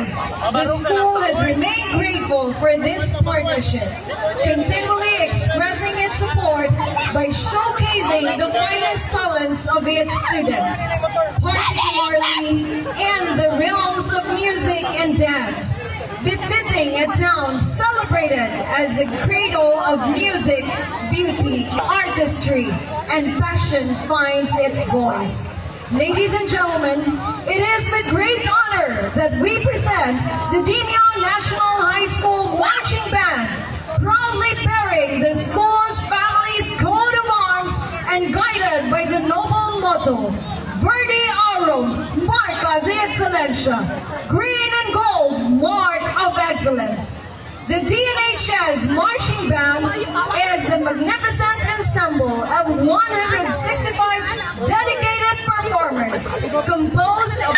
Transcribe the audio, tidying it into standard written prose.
years, the school has remained grateful for this partnership, continually expressing its support by showcasing the finest talents of its students, particularly in the realms of music and dance, befitting a town celebrated as a cradle of music, beauty, artistry, and passion finds its voice. Ladies and gentlemen, it is with great honor that we present the Dimion National High School Marching Band, proudly bearing the school's family's coat of arms and guided by the noble motto, Verde Arum, Marca de Excelencia, Green and Gold, Mark of Excellence. The DNHS Marching Band is a magnificent ensemble of 165 dedicated performers composed of